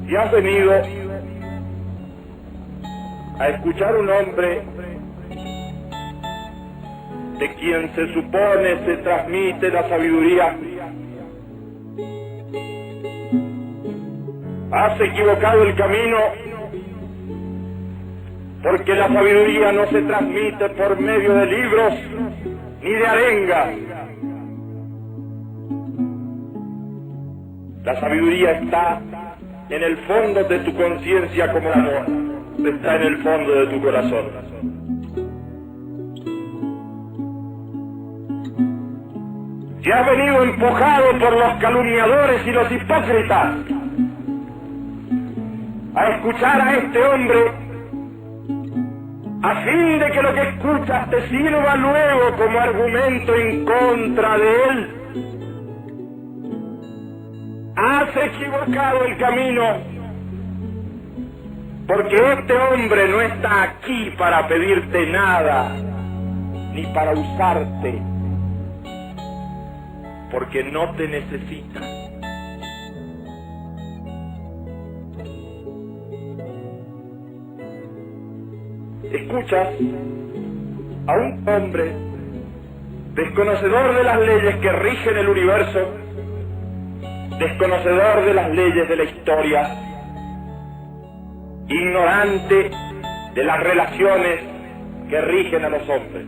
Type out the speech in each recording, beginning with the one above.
Si has venido a escuchar un hombre de quien se supone se transmite la sabiduría, has equivocado el camino, porque la sabiduría no se transmite por medio de libros ni de arengas. La sabiduría está en el fondo de tu conciencia como el amor, está en el fondo de tu corazón. Si has venido empujado por los calumniadores y los hipócritas a escuchar a este hombre, a fin de que lo que escuchas te sirva luego como argumento en contra de él, has equivocado el camino, porque este hombre no está aquí para pedirte nada, ni para usarte, porque no te necesita. Escuchas a un hombre desconocedor de las leyes que rigen el universo, desconocedor de las leyes de la historia, ignorante de las relaciones que rigen a los hombres.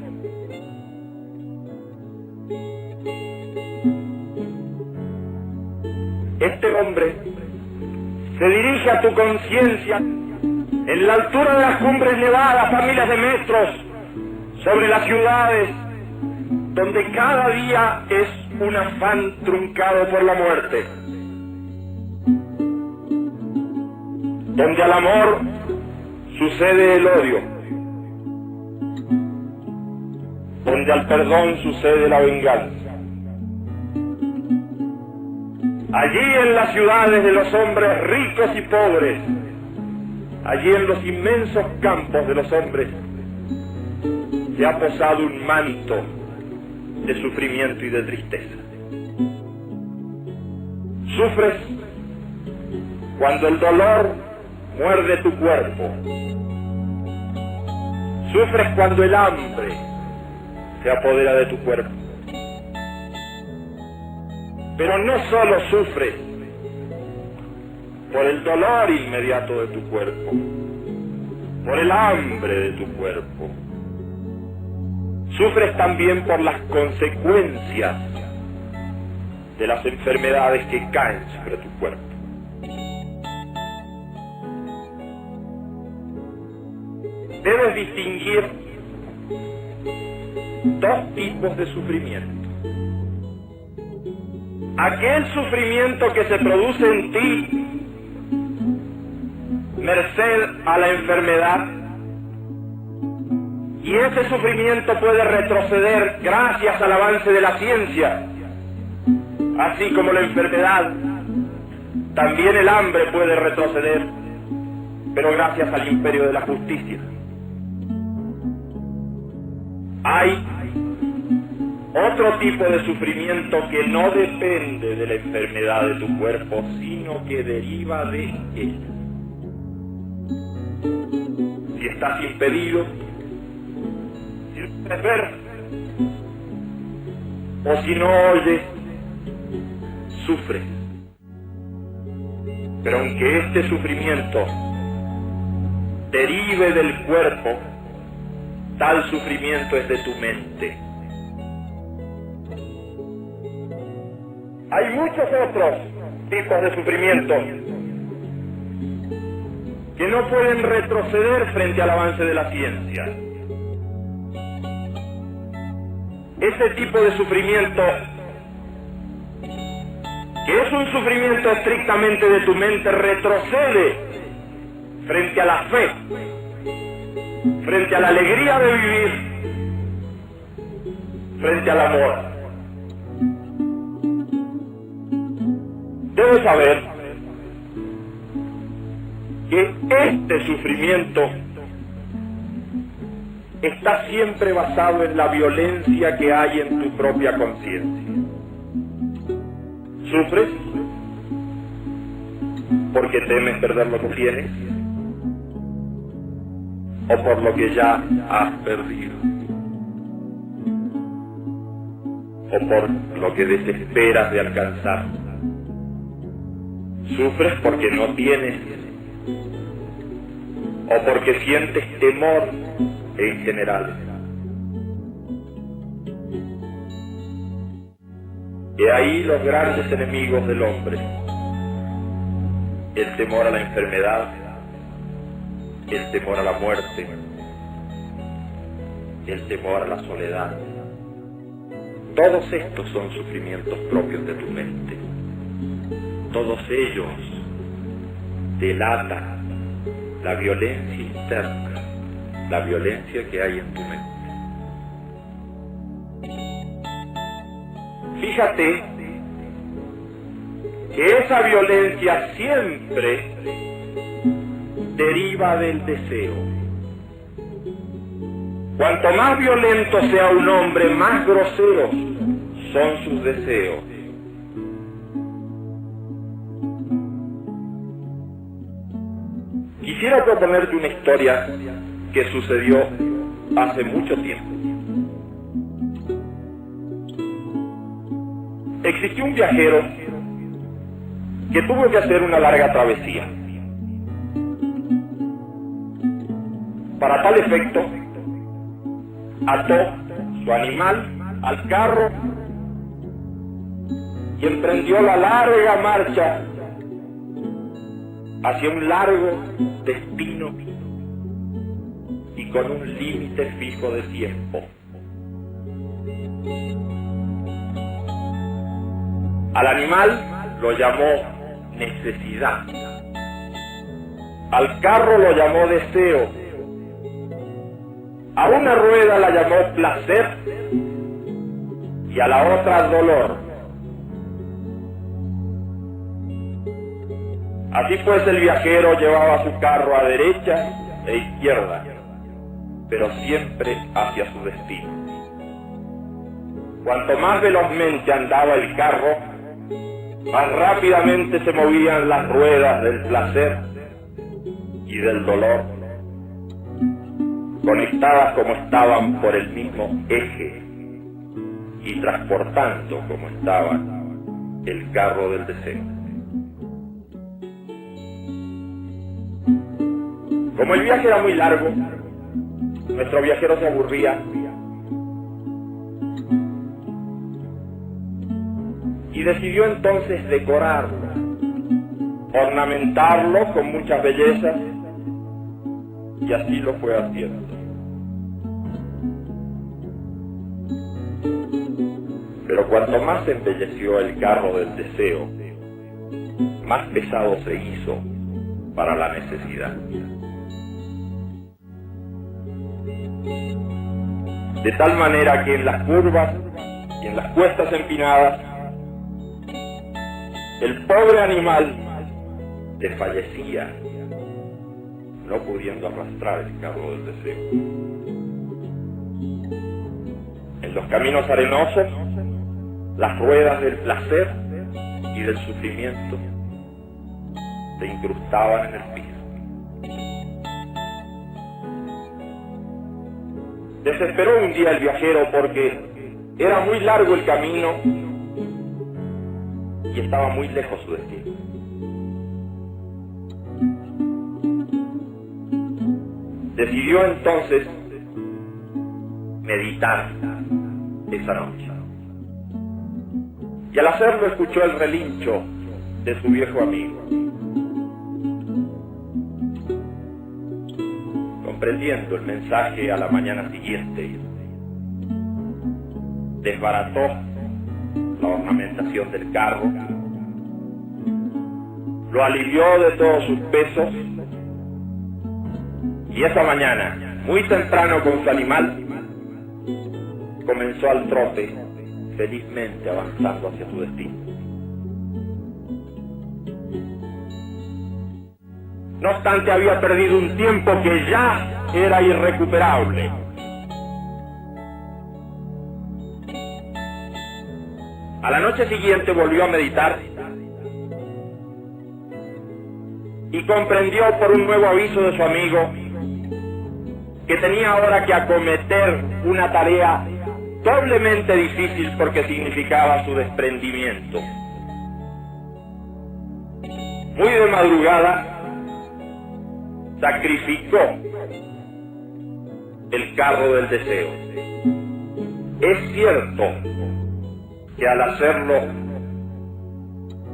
Este hombre se dirige a tu conciencia en la altura de las cumbres nevadas a miles de metros sobre las ciudades, donde cada día es un afán truncado por la muerte, donde al amor sucede el odio, donde al perdón sucede la venganza. Allí en las ciudades de los hombres ricos y pobres, allí en los inmensos campos de los hombres, se ha posado un manto de sufrimiento y de tristeza. Sufres cuando el dolor muerde tu cuerpo. Sufres cuando el hambre se apodera de tu cuerpo. Pero no solo sufres por el dolor inmediato de tu cuerpo, por el hambre de tu cuerpo. Sufres también por las consecuencias de las enfermedades que caen sobre tu cuerpo. Debes distinguir dos tipos de sufrimiento. Aquel sufrimiento que se produce en ti merced a la enfermedad, y ese sufrimiento puede retroceder gracias al avance de la ciencia, así como la enfermedad. También el hambre puede retroceder, pero gracias al imperio de la justicia. Hay otro tipo de sufrimiento que no depende de la enfermedad de tu cuerpo, sino que deriva de él. Si estás impedido, si no puedes ver, o si no oyes, sufres. Pero aunque este sufrimiento derive del cuerpo, tal sufrimiento es de tu mente. Hay muchos otros tipos de sufrimiento que no pueden retroceder frente al avance de la ciencia. Ese tipo de sufrimiento, que es un sufrimiento estrictamente de tu mente, retrocede frente a la fe, frente a la alegría de vivir, frente al amor. Debes saber que este sufrimiento está siempre basado en la violencia que hay en tu propia conciencia. Sufres porque temes perder lo que tienes, o por lo que ya has perdido, o por lo que desesperas de alcanzar. ¿Sufres porque no tienes, o porque sientes temor en general? He ahí los grandes enemigos del hombre: el temor a la enfermedad, el temor a la muerte, el temor a la soledad. Todos estos son sufrimientos propios de tu mente. Todos ellos delatan la violencia interna, la violencia que hay en tu mente. Fíjate que esa violencia siempre deriva del deseo. Cuanto más violento sea un hombre, más groseros son sus deseos. Quisiera proponerte una historia que sucedió hace mucho tiempo. Existió un viajero que tuvo que hacer una larga travesía. Para tal efecto, ató su animal al carro y emprendió la larga marcha hacia un largo destino y con un límite fijo de tiempo. Al animal lo llamó necesidad, al carro lo llamó deseo, a una rueda la llamó placer y a la otra dolor. Así pues, el viajero llevaba su carro a derecha e izquierda, pero siempre hacia su destino. Cuanto más velozmente andaba el carro, más rápidamente se movían las ruedas del placer y del dolor, conectadas como estaban por el mismo eje y transportando como estaba el carro del deseo. Como el viaje era muy largo, nuestro viajero se aburría y decidió entonces decorarlo, ornamentarlo con muchas bellezas, y así lo fue haciendo. Pero cuanto más se embelleció el carro del deseo, más pesado se hizo para la necesidad. De tal manera que en las curvas y en las cuestas empinadas, el pobre animal desfallecía, no pudiendo arrastrar el carro del deseo. En los caminos arenosos, las ruedas del placer y del sufrimiento se incrustaban en el piso. Desesperó un día el viajero porque era muy largo el camino y estaba muy lejos su destino. Decidió entonces meditar esa noche. Y al hacerlo escuchó el relincho de su viejo amigo. Comprendiendo el mensaje a la mañana siguiente, desbarató la ornamentación del carro, lo alivió de todos sus pesos y esa mañana, muy temprano con su animal, comenzó al trote, felizmente avanzando hacia su destino. No obstante, había perdido un tiempo que ya era irrecuperable. A la noche siguiente volvió a meditar y comprendió por un nuevo aviso de su amigo que tenía ahora que acometer una tarea doblemente difícil porque significaba su desprendimiento. Muy de madrugada, sacrificó el carro del deseo. Es cierto que al hacerlo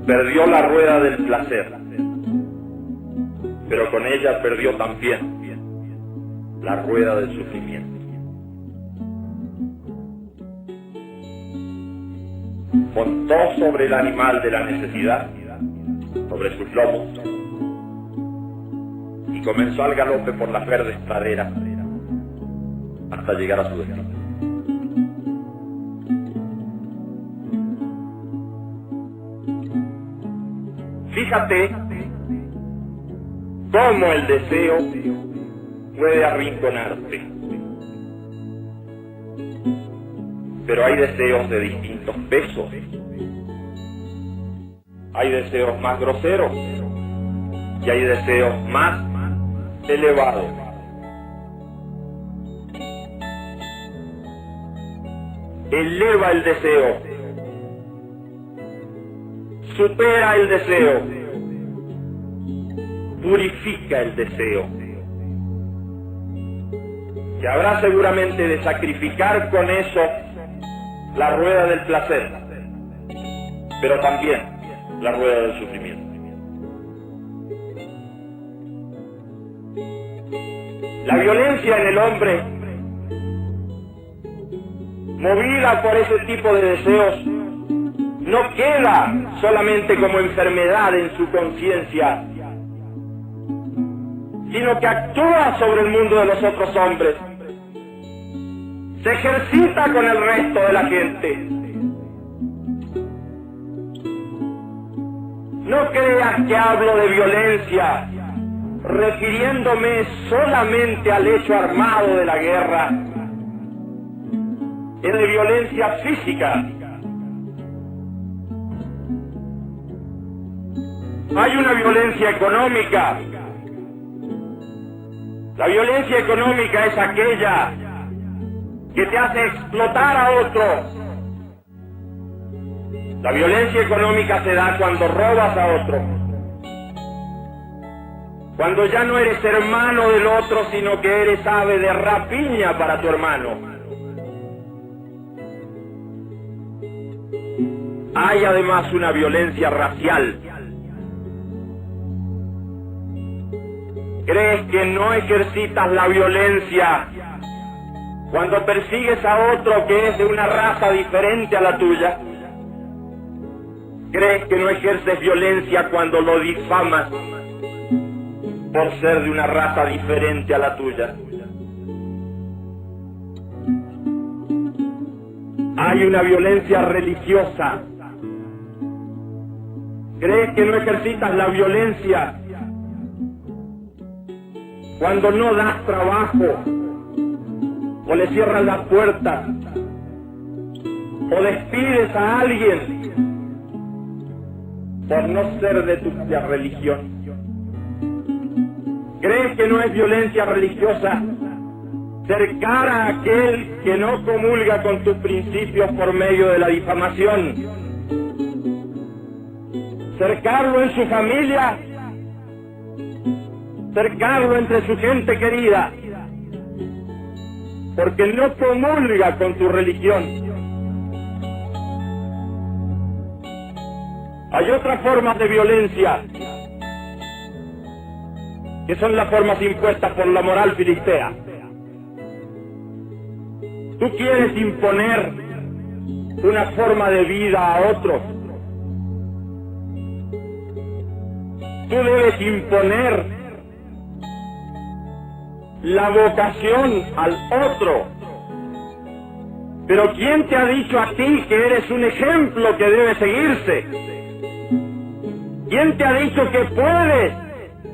perdió la rueda del placer, pero con ella perdió también la rueda del sufrimiento. Montó sobre el animal de la necesidad, sobre sus lomos, y comenzó al galope por las verdes praderas hasta llegar a su destino. Fíjate cómo el deseo puede arrinconarte. Pero hay deseos de distintos pesos. Hay deseos más groseros y hay deseos más elevados. Eleva el deseo, supera el deseo, purifica el deseo. Y habrá seguramente de sacrificar con eso la rueda del placer, pero también la rueda del sufrimiento. La violencia en el hombre, movida por ese tipo de deseos, no queda solamente como enfermedad en su conciencia, sino que actúa sobre el mundo de los otros hombres. Se ejercita con el resto de la gente. No creas que hablo de violencia refiriéndome solamente al hecho armado de la guerra. Es de violencia física. Hay una violencia económica. La violencia económica es aquella que te hace explotar a otro. La violencia económica se da cuando robas a otro, cuando ya no eres hermano del otro, sino que eres ave de rapiña para tu hermano. Hay además una violencia racial. ¿Crees que no ejercitas la violencia cuando persigues a otro que es de una raza diferente a la tuya? ¿Crees que no ejerces violencia cuando lo difamas por ser de una raza diferente a la tuya? Hay una violencia religiosa. ¿Crees que no ejercitas la violencia cuando no das trabajo, o le cierras la puerta, o despides a alguien por no ser de tu propia religión? ¿Crees que no es violencia religiosa cercar a aquel que no comulga con tus principios por medio de la difamación? Cercarlo en su familia, cercarlo entre su gente querida, porque no comulga con tu religión. Hay otras formas de violencia, que son las formas impuestas por la moral filistea. Tú quieres imponer una forma de vida a otros. Tú debes imponer la vocación al otro. Pero ¿quién te ha dicho a ti que eres un ejemplo que debe seguirse? ¿Quién te ha dicho que puedes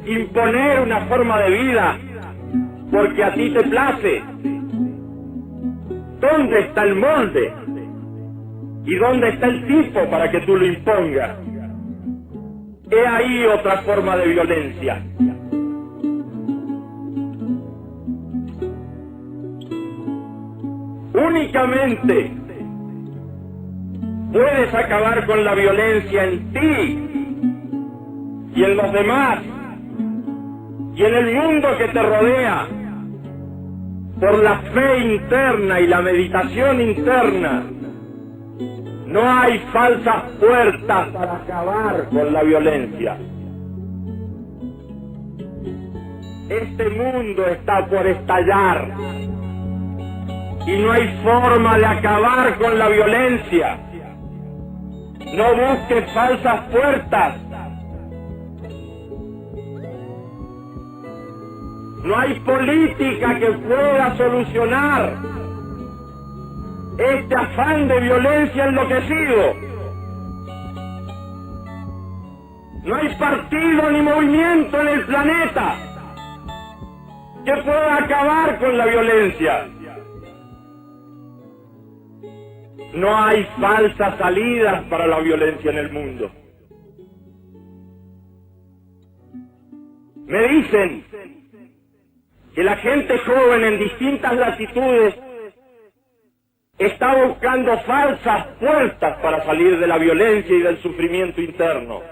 imponer una forma de vida porque a ti te place? ¿Dónde está el molde? ¿Y dónde está el tipo para que tú lo impongas? He ahí otra forma de violencia. Únicamente puedes acabar con la violencia en ti y en los demás y en el mundo que te rodea por la fe interna y la meditación interna. No hay falsas puertas para acabar con la violencia. Este mundo está por estallar y no hay forma de acabar con la violencia. No busques falsas puertas. No hay política que pueda solucionar este afán de violencia enloquecido. No hay partido ni movimiento en el planeta que pueda acabar con la violencia. No hay falsas salidas para la violencia en el mundo. Me dicen que la gente joven en distintas latitudes está buscando falsas puertas para salir de la violencia y del sufrimiento interno.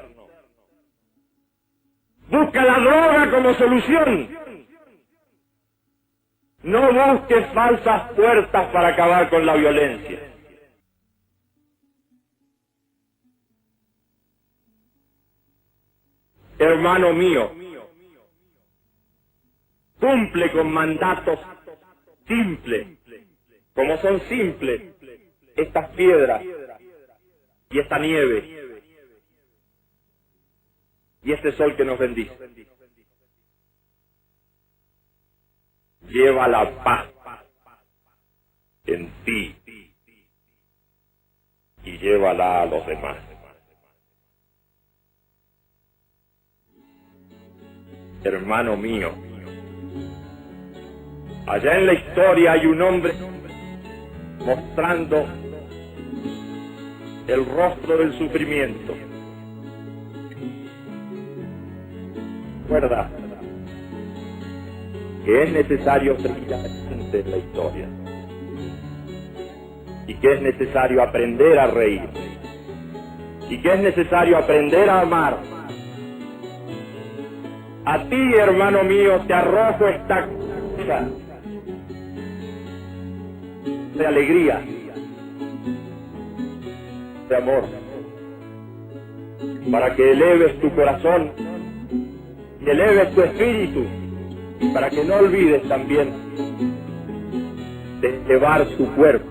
Busca la droga como solución. No busques falsas puertas para acabar con la violencia. Hermano mío, cumple con mandatos simples, como son simples estas piedras y esta nieve y este sol que nos bendice. Lleva la paz en ti y llévala a los demás. Hermano mío, allá en la historia hay un hombre mostrando el rostro del sufrimiento. Recuerda que es necesario seguir adelante en la historia y que es necesario aprender a reír y que es necesario aprender a amar. A ti, hermano mío, te arrojo esta cosa de alegría, de amor, para que eleves tu corazón y eleves tu espíritu, y para que no olvides también de elevar tu cuerpo.